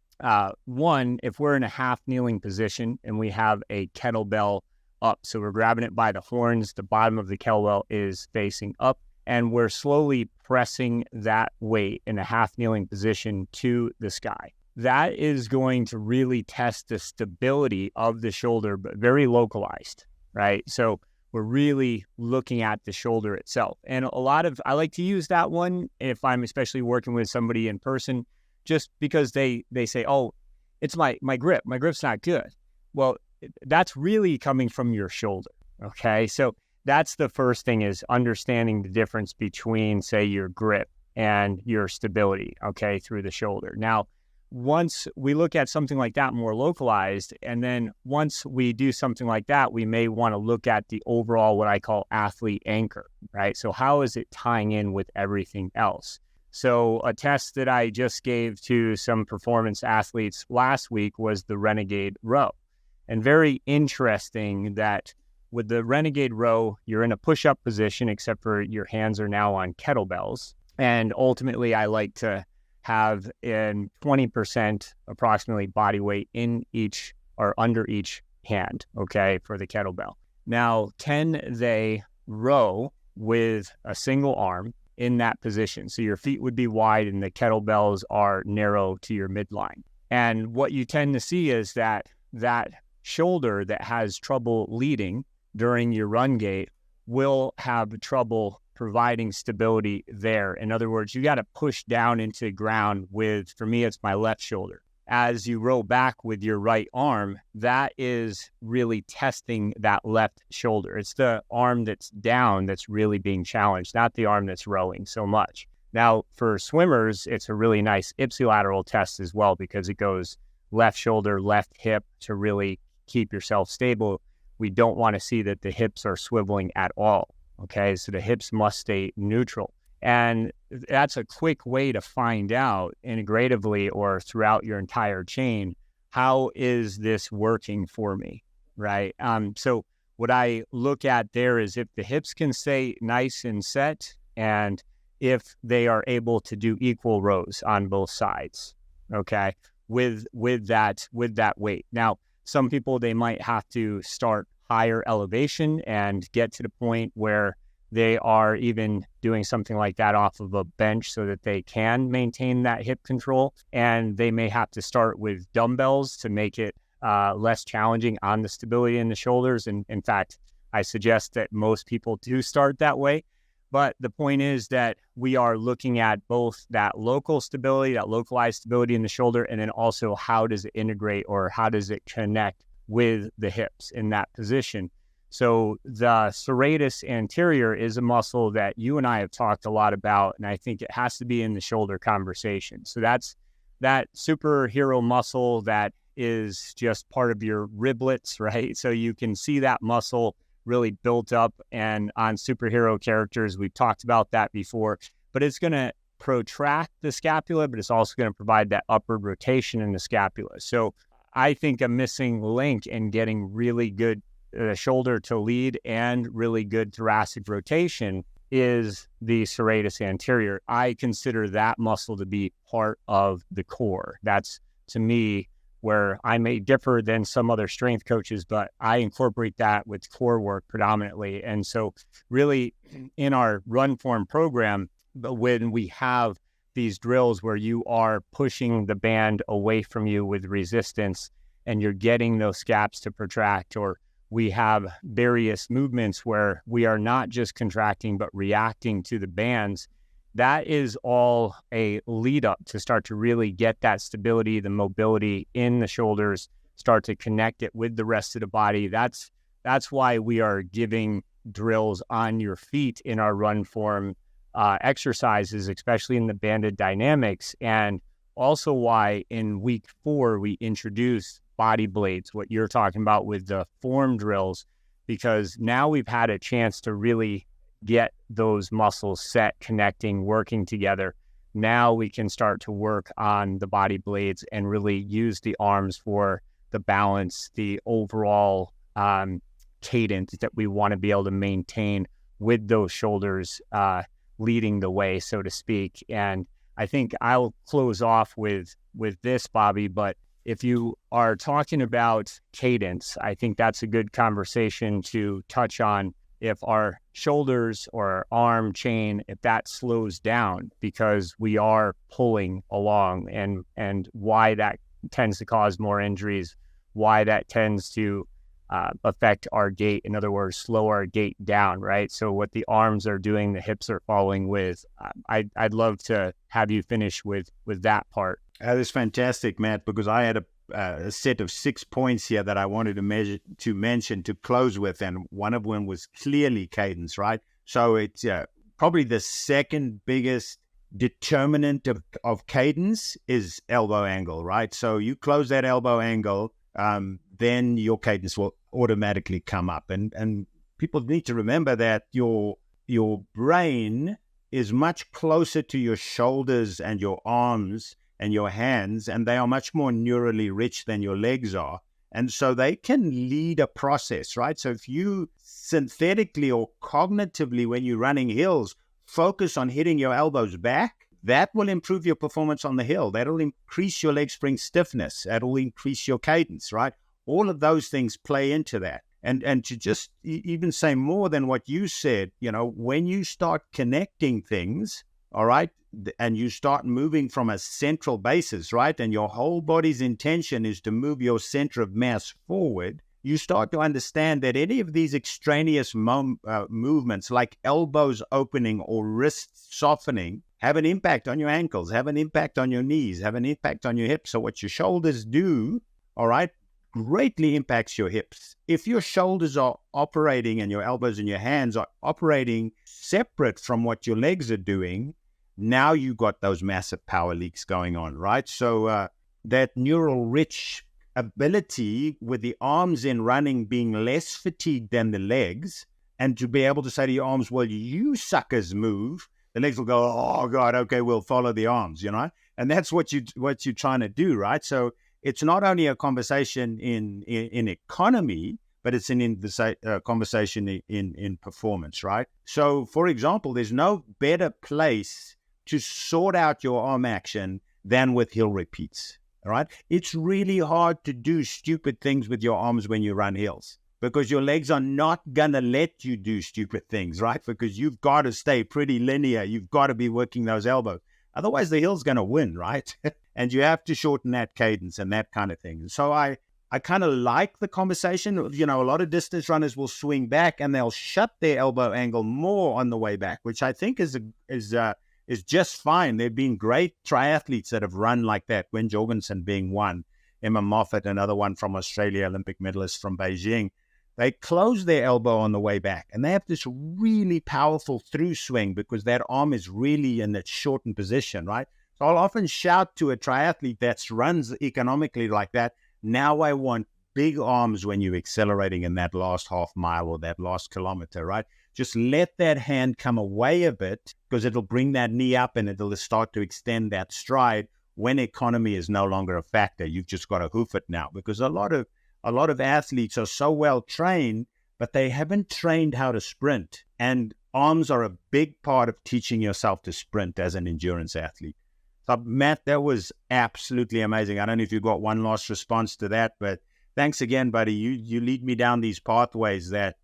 One, if we're in a half kneeling position and we have a kettlebell up, so we're grabbing it by the horns, the bottom of the kettlebell is facing up, and we're slowly pressing that weight in a half kneeling position to the sky. That is going to really test the stability of the shoulder, but very localized, right? So we're really looking at the shoulder itself. And I like to use that one if I'm especially working with somebody in person, just because they say, oh, it's my grip. My grip's not good. Well, that's really coming from your shoulder, okay? So that's the first thing, is understanding the difference between, say, your grip and your stability, okay, through the shoulder. Now, once we look at something like that more localized, and then once we do something like that, we may want to look at the overall, what I call athlete anchor, right? So how is it tying in with everything else? So a test that I just gave to some performance athletes last week was the renegade row. And very interesting that with the renegade row, you're in a push-up position, except for your hands are now on kettlebells. And ultimately, I like to have in 20% approximately body weight in each or under each hand, okay, for the kettlebell. Now, can they row with a single arm in that position? So your feet would be wide and the kettlebells are narrow to your midline. And what you tend to see is that shoulder that has trouble leading during your run gait will have trouble providing stability there. In other words, you got to push down into the ground with, for me, it's my left shoulder. As you row back with your right arm, that is really testing that left shoulder. It's the arm that's down that's really being challenged, not the arm that's rowing so much. Now, for swimmers, it's a really nice ipsilateral test as well, because it goes left shoulder, left hip to really keep yourself stable. We don't want to see that the hips are swiveling at all. Okay, so the hips must stay neutral. And that's a quick way to find out integratively or throughout your entire chain, how is this working for me, right? So what I look at there is if the hips can stay nice and set, and if they are able to do equal rows on both sides, okay, with that weight. Now, some people, they might have to start higher elevation and get to the point where they are even doing something like that off of a bench so that they can maintain that hip control. And they may have to start with dumbbells to make it less challenging on the stability in the shoulders. And in fact, I suggest that most people do start that way. But the point is that we are looking at both that local stability, that localized stability in the shoulder, and then also how does it integrate or how does it connect with the hips in that position. So the serratus anterior is a muscle that you and I have talked a lot about, and I think it has to be in the shoulder conversation. So that's that superhero muscle that is just part of your riblets, right? So you can see that muscle really built up, and on superhero characters, we've talked about that before, but it's going to protract the scapula, but it's also going to provide that upward rotation in the scapula. So I think a missing link in getting really good shoulder to lead and really good thoracic rotation is the serratus anterior. I consider that muscle to be part of the core. That's, to me, where I may differ than some other strength coaches, but I incorporate that with core work predominantly. And so really in our RunFORM program, but when we have these drills where you are pushing the band away from you with resistance and you're getting those scaps to protract, or we have various movements where we are not just contracting, but reacting to the bands, that is all a lead up to start to really get that stability, the mobility in the shoulders, start to connect it with the rest of the body. That's why we are giving drills on your feet in our RunFORM exercises, especially in the banded dynamics. And also why in week 4, we introduce body blades, what you're talking about with the form drills, because now we've had a chance to really get those muscles set, connecting, working together. Now we can start to work on the body blades and really use the arms for the balance, the overall cadence that we want to be able to maintain with those shoulders leading the way, so to speak. And I think I'll close off with this, Bobby, but if you are talking about cadence, I think that's a good conversation to touch on if our shoulders or our arm chain, if that slows down because we are pulling along, and why that tends to cause more injuries, why that tends to affect our gait. In other words, slow our gait down, right? So what the arms are doing, the hips are following with. I'd love to have you finish with that part. That is fantastic, Matt, because I had a set of 6 points here that I wanted to mention to close with, and one of them was clearly cadence, right? So it's probably the second biggest determinant of cadence is elbow angle, right? So you close that elbow angle, then your cadence will automatically come up. And people need to remember that your brain is much closer to your shoulders and your arms and your hands, and they are much more neurally rich than your legs are. And so they can lead a process, right? So if you synthetically or cognitively, when you're running hills, focus on hitting your elbows back, that will improve your performance on the hill. That'll increase your leg spring stiffness. That'll increase your cadence, right? All of those things play into that. And to just even say more than what you said, when you start connecting things, all right, and you start moving from a central basis, right, and your whole body's intention is to move your center of mass forward, you start to understand that any of these extraneous movements, like elbows opening or wrists softening, have an impact on your ankles, have an impact on your knees, have an impact on your hips. So what your shoulders do, all right, greatly impacts your hips. If your shoulders are operating and your elbows and your hands are operating separate from what your legs are doing, now you've got those massive power leaks going on, right? So that neural rich ability with the arms in running being less fatigued than the legs, and to be able to say to your arms, well, you suckers move, the legs will go, oh God, okay, we'll follow the arms, and that's what you're trying to do, right? So it's not only a conversation in economy, but it's a conversation in performance, right? So, for example, there's no better place to sort out your arm action than with hill repeats, all right? It's really hard to do stupid things with your arms when you run hills, because your legs are not going to let you do stupid things, right? Because you've got to stay pretty linear. You've got to be working those elbows. Otherwise, the hill's going to win, right? And you have to shorten that cadence and that kind of thing. So I kind of like the conversation. A lot of distance runners will swing back and they'll shut their elbow angle more on the way back, which I think is just fine. There have been great triathletes that have run like that, Gwen Jorgensen being one, Emma Moffat, another one from Australia, Olympic medalist from Beijing. They close their elbow on the way back, and they have this really powerful through swing because that arm is really in that shortened position, right? So I'll often shout to a triathlete that runs economically like that, now I want big arms when you're accelerating in that last half mile or that last kilometer, right? Just let that hand come away a bit, because it'll bring that knee up and it'll start to extend that stride when economy is no longer a factor. You've just got to hoof it now, because a lot of athletes are so well trained, but they haven't trained how to sprint. And arms are a big part of teaching yourself to sprint as an endurance athlete. So, Matt, that was absolutely amazing. I don't know if you got one last response to that, but thanks again, buddy. You lead me down these pathways that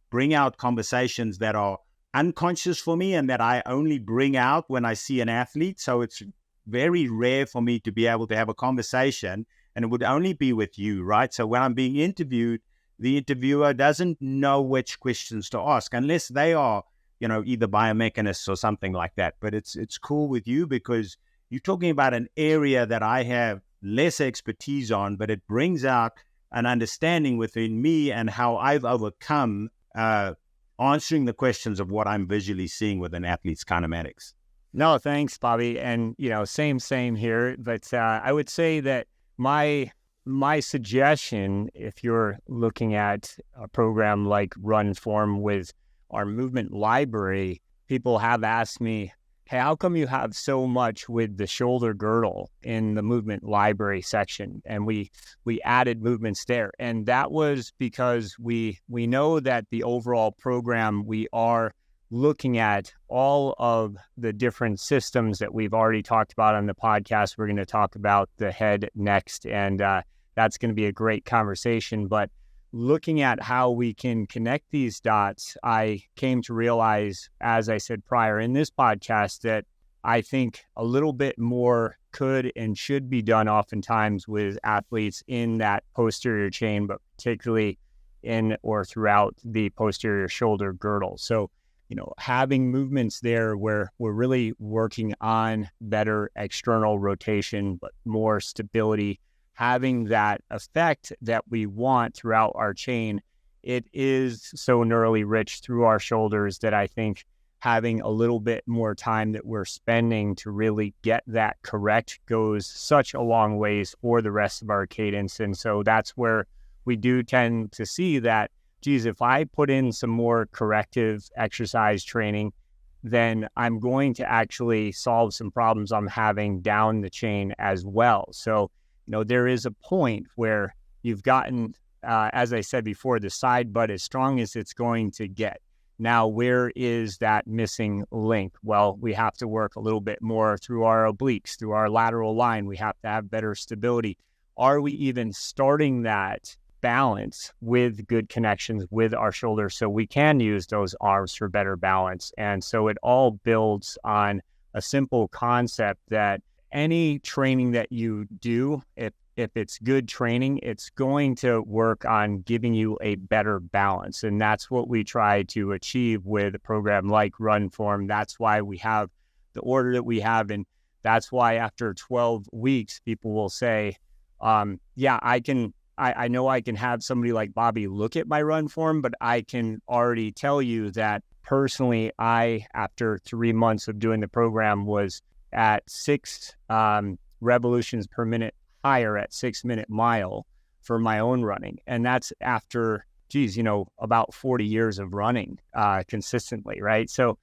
bring out conversations that are unconscious for me and that I only bring out when I see an athlete. So it's very rare for me to be able to have a conversation, and it would only be with you, right? So when I'm being interviewed, the interviewer doesn't know which questions to ask unless they are, either biomechanists or something like that. But it's cool with you because you're talking about an area that I have less expertise on, but it brings out an understanding within me and how I've overcome answering the questions of what I'm visually seeing with an athlete's kinematics. No, thanks, Bobby. And, same here. But I would say that my suggestion, if you're looking at a program like RunFORM with our movement library, people have asked me, hey, how come you have so much with the shoulder girdle in the movement library section? And we added movements there. And that was because we know that the overall program, we are looking at all of the different systems that we've already talked about on the podcast. We're going to talk about the head next, and that's going to be a great conversation. But looking at how we can connect these dots, I came to realize, as I said prior in this podcast, that I think a little bit more could and should be done oftentimes with athletes in that posterior chain, but particularly in or throughout the posterior shoulder girdle. So, having movements there where we're really working on better external rotation, but more stability, having that effect that we want throughout our chain, it is so neurally rich through our shoulders that I think having a little bit more time that we're spending to really get that correct goes such a long ways for the rest of our cadence. And so that's where we do tend to see that, geez, if I put in some more corrective exercise training, then I'm going to actually solve some problems I'm having down the chain as well. So, there is a point where you've gotten, as I said before, the side butt as strong as it's going to get. Now, where is that missing link? Well, we have to work a little bit more through our obliques, through our lateral line. We have to have better stability. Are we even starting that balance with good connections with our shoulders so we can use those arms for better balance? And so it all builds on a simple concept that any training that you do, if it's good training, it's going to work on giving you a better balance. And that's what we try to achieve with a program like RunFORM. That's why we have the order that we have. And that's why after 12 weeks, people will say, I know I can have somebody like Bobby look at my RunFORM, but I can already tell you that personally, after 3 months of doing the program, was at 6 revolutions per minute higher at 6-minute mile for my own running. And that's after, about 40 years of running consistently, right? So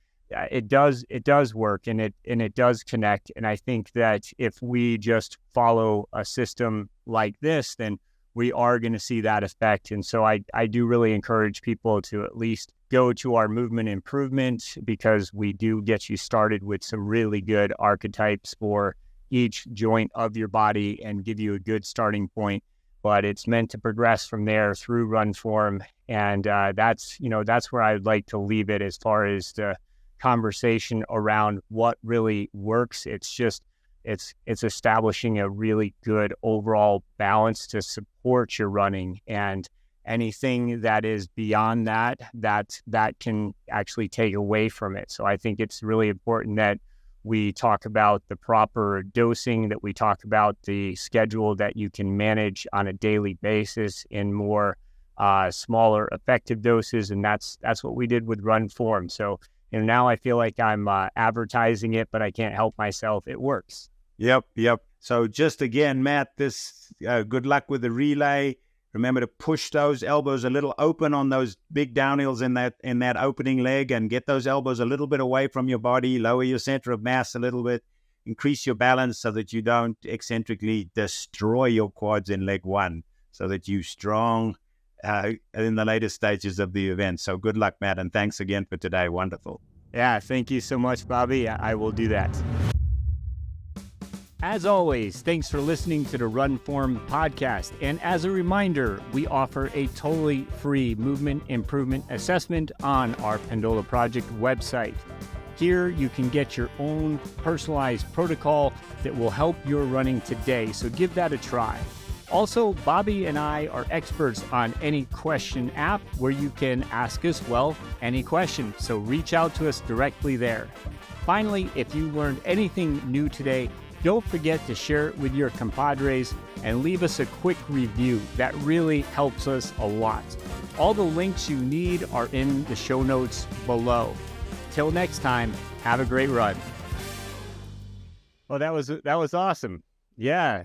it does work, and it does connect. And I think that if we just follow a system like this, then we are going to see that effect. And so I do really encourage people to at least go to our movement improvement, because we do get you started with some really good archetypes for each joint of your body and give you a good starting point. But it's meant to progress from there through RunFORM. And that's where I'd like to leave it as far as the conversation around what really works. It's establishing a really good overall balance to support your running, and anything that is beyond that can actually take away from it. So I think it's really important that we talk about the proper dosing, that we talk about the schedule that you can manage on a daily basis in more smaller effective doses. And that's what we did with RunFORM. So now I feel like I'm advertising it, but I can't help myself. It works. Yep. So just again, Matt, good luck with the relay. Remember to push those elbows a little open on those big downhills in that opening leg, and get those elbows a little bit away from your body. Lower your center of mass a little bit. Increase your balance so that you don't eccentrically destroy your quads in leg one, so that you're strong in the later stages of the event. So good luck, Matt, and thanks again for today. Wonderful. Yeah, thank you so much, Bobby. I will do that. As always, thanks for listening to the RunFORM podcast. And as a reminder, we offer a totally free movement improvement assessment on our Pendola Project website. Here, you can get your own personalized protocol that will help your running today. So give that a try. Also, Bobby and I are experts on Any Question app, where you can ask us, any question. So reach out to us directly there. Finally, if you learned anything new today, don't forget to share it with your compadres and leave us a quick review. That really helps us a lot. All the links you need are in the show notes below. Till next time, have a great run. Oh, that was awesome. Yeah.